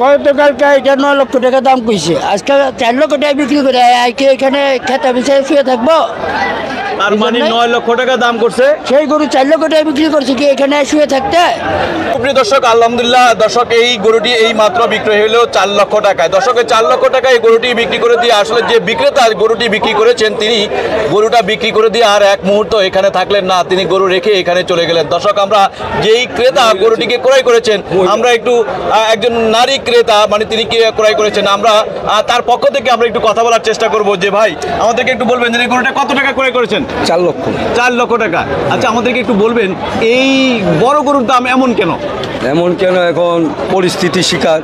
গতকালকে এটা 9 লক্ষ টাকা দাম কইছে, আজকে 4 লক্ষ টাকা বিক্রি করে আজকে এখানে খেতা বিছায় শুয়ে থাকবো। তার মানে 9 লক্ষ টাকা দাম করছে, সেই গরু 4 লক্ষ টাকা বিক্রি করছে কি এখানে শুয়ে থাকতে? প্রিয় দর্শক, আলহামদুলিল্লাহ দর্শক, এই গরুটি এই মাত্র বিক্রয় হলো 4 লক্ষ টাকায়। দর্শকের 4 লক্ষ টাকায় এই গরুটি বিক্রি করে দিয়ে আসলে যে বিক্রেতা গরুটি বিক্রি করেছেন তিনি গরুটা বিক্রি করে দিয়ে আর এক মুহূর্ত এখানে থাকলেন না, তিনি গরু রেখে এখানে চলে গেলেন। দর্শক, আমরা যেই ক্রেতা গরুটিকে ক্রয় করেছেন, আমরা একটু একজন নারী ক্রেতা মানে তিনি ক্রয় করেছেন, আমরা তার পক্ষ থেকে আমরা একটু কথা বলার চেষ্টা করব যে ভাই আমাদেরকে একটু বলবেন যে এই গরুটা কত টাকা ক্রয় করেছেন? 4 লক্ষ। 4 লক্ষ টাকা। আচ্ছা, আমাদেরকে একটু বলবেন এই বড় গরুর দাম এমন কেন? এমন কেন, এখন পরিস্থিতি শিকার,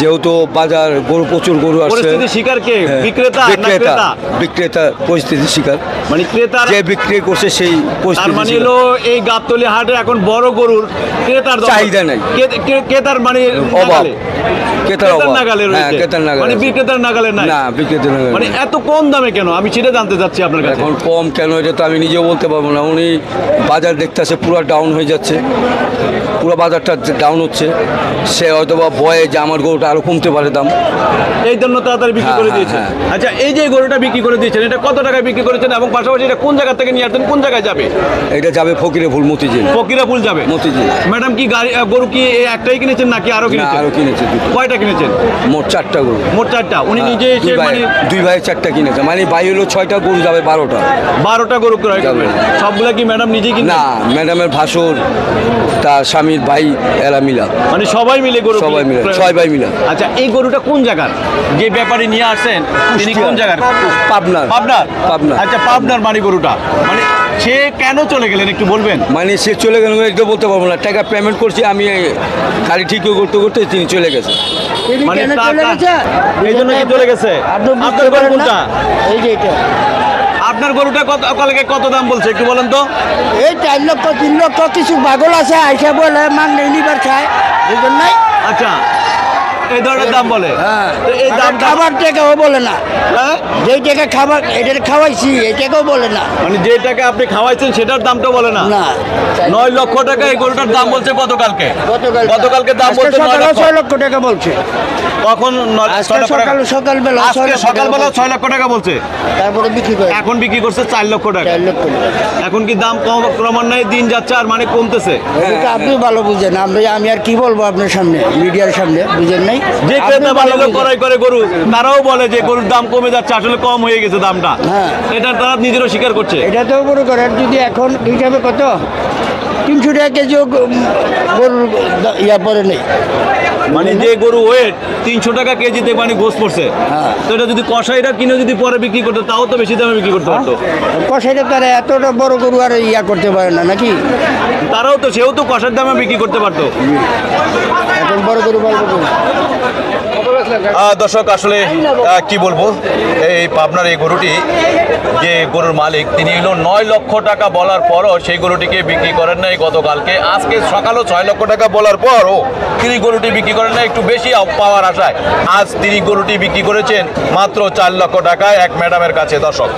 যেহেতু বাজার গরু প্রচুর গরু আসছে। পরিস্থিতি শিকার কে? বিক্রেতা না ক্রেতা? বিক্রেতা পরিস্থিতি শিকার, মানে ক্রেতা যে বিক্রি করছে সেই তার পরিস্থিতি মানে শিকার। হলো এই গাবতলী হাটে এখন বড় গরুর ক্রেতার চাহিদা নাই। ক্রেতার মানে অভাব, ক্রেতার অভাব। নাগালে হ্যাঁ, রয়েছে, ক্রেতার নাগালে মানে আছে। বিক্রেতার নাগালে নাই। না, বিক্রেতা নাগালে মানে নাই। এত কম দামে কেন, আমি সেটা জানতে চাচ্ছি আপনার কাছে। এখন কম কেন এটা তো আমি নিজেও বলতে পারবো না। উনি বাজার দেখতেছে পুরো ডাউন হয়ে যাচ্ছে, পুরো বাজারটা ডাউন হচ্ছে, সে হয়তো বা ভয়ে যে আমার গরুটা আরো কমতে পারে দাম, এই জন্য তাড়াতাড়ি বিক্রি করে হ্যাঁ, দিয়েছে। হ্যাঁ। আচ্ছা, এই যে গরুটা বিক্রি করে দিয়েছেন এটা কত টাকায় বিক্রি করেছেন এবং পাশাপাশি এটা কোন জায়গা থেকে নিয়ে আসছেন, কোন জায়গায় যাবে? এটা যাবে ফকিরে ফুল মতিঝিল। ফকিরাপুল যাবে। মতিঝিল। ম্যাডাম কি গরু কি এই একটাই কিনেছেন নাকি আরো না, কিনেছেন? আরো কিনেছে দুটো। কয়টা কিনেছেন? মোট 4টা গরু। মোট 4টা। উনি নিজে এসে মানে দুই ভাই 4টা কিনেছে, মানে ভাই হলো 6টা গরু, যাবে 12টা। 12টা গরু ক্রয় করবেন। সবগুলা কি ম্যাডাম নিজেই কিনবেন? না, ম্যাডামের ভাসুর, তার স্বামীর ভাই, এরা মিলা, মানে সবাই মিলে গরু সবাই মিলে, ক্রয়- 6 ভাই মিলা। আচ্ছা, এই গরুটা কোন জায়গার? যে ব্যাপারী নিয়ে আসছেন তিনি কোন জায়গার? পাবনার। পাবনার। পাবনার। আচ্ছা, পাবনার মানে গরুটা মানে সে কেন চলে গেলেন একটু বলবেন? মানে সে চলে গেল এটা বলতে পারবো না, টাকা পেমেন্ট করছি আমি, গাড়ি ঠিক করতে করতে তিনি চলে গেছে। তিনি মানে কেন টাকা- চলে গেছে? এই জন্য কি চলে গেছে? আপনি বুঝতে আপনার গরু পারেন না? কোনটা? এই যে এটা। আপনার গরুটা কত দাম বলছে একটু বলেন তো? এই 4 লক্ষ 3 লক্ষ কিছু পাগল আছে আইসা বলে মাংনে নিবার খায়, বুঝলেন নাই? আচ্ছা, এই ধরনের দাম বলে। হ্যাঁ, তো এই দাম খাবার টাকাও বলে না, হ্যাঁ? যেই টাকা খাবার এটা খাওয়াইছি এই টাকাও বলে না। মানে যে টাকা আপনি খাওয়াইছেন সেটার দামটা বলে না। না, 9 লক্ষ টাকা এই গরুটার দাম বলছে গতকালকে। গতকালকে গতকালকে দাম বলছে 9 লক্ষ। 6 লক্ষ টাকা বলছে। কখন? আজকে সকালবেলা 6 আজকে লক্ষ সকালবেলা টাকা 6 লক্ষ টাকা বলছে, তারপরে বিক্রি করে এখন বিক্রি করছে 4 লক্ষ টাকা। 4 লক্ষ টাকা। এখন কি দাম ক্রমান্বয়ে দিন যাচ্ছে আর মানে কমতেছে? এটা আপনি ভালো বুঝেন, আমি আর কি বলবো আপনার সামনে, মিডিয়ার সামনে, বুঝেন নাই? যে আপনি ক্রেতা ভালো বাড়িলো বুঝেন। ক্রয় করে গরু তারাও বলে যে গরুর দাম কমে যাচ্ছে, আসলে কম হয়ে গেছে দামটা। হ্যাঁ। এটা তারা নিজেরও স্বীকার করছে। এটা তো মনে করেন যদি এখন হিসাবে কত 300 টাকা কেজি গরুর ইয়া পরে নেই, মানে যে গরু ওয়েট 300 টাকা কেজিতে মানে গোস পড়ছে। হ্যাঁ। তো এটা যদি কষাইরা কিনে যদি পরে বিক্রি করতো তাও তো বেশি দামে বিক্রি করতে পারতো। কষাইতে তারা এতটা বড় গরু আর ইয়া করতে পারে না নাকি? তারাও তো সেও তো কষার দামে বিক্রি করতে পারতো। এখন বড় গরু পালবো গরু। দর্শক, আসলে কি বলবো, এই পাবনার এই গরুটি যে গরুর মালিক তিনি হলো 9 লক্ষ টাকা বলার পরও সেই গরুটিকে বিক্রি করেন নাই গতকালকে। আজকে সকালও 6 লক্ষ টাকা বলার পরও তিনি গরুটি বিক্রি করেন না একটু বেশি পাওয়ার আশায়। আজ তিনি গরুটি বিক্রি করেছেন মাত্র 4 লক্ষ টাকায় এক ম্যাডামের কাছে। দর্শক।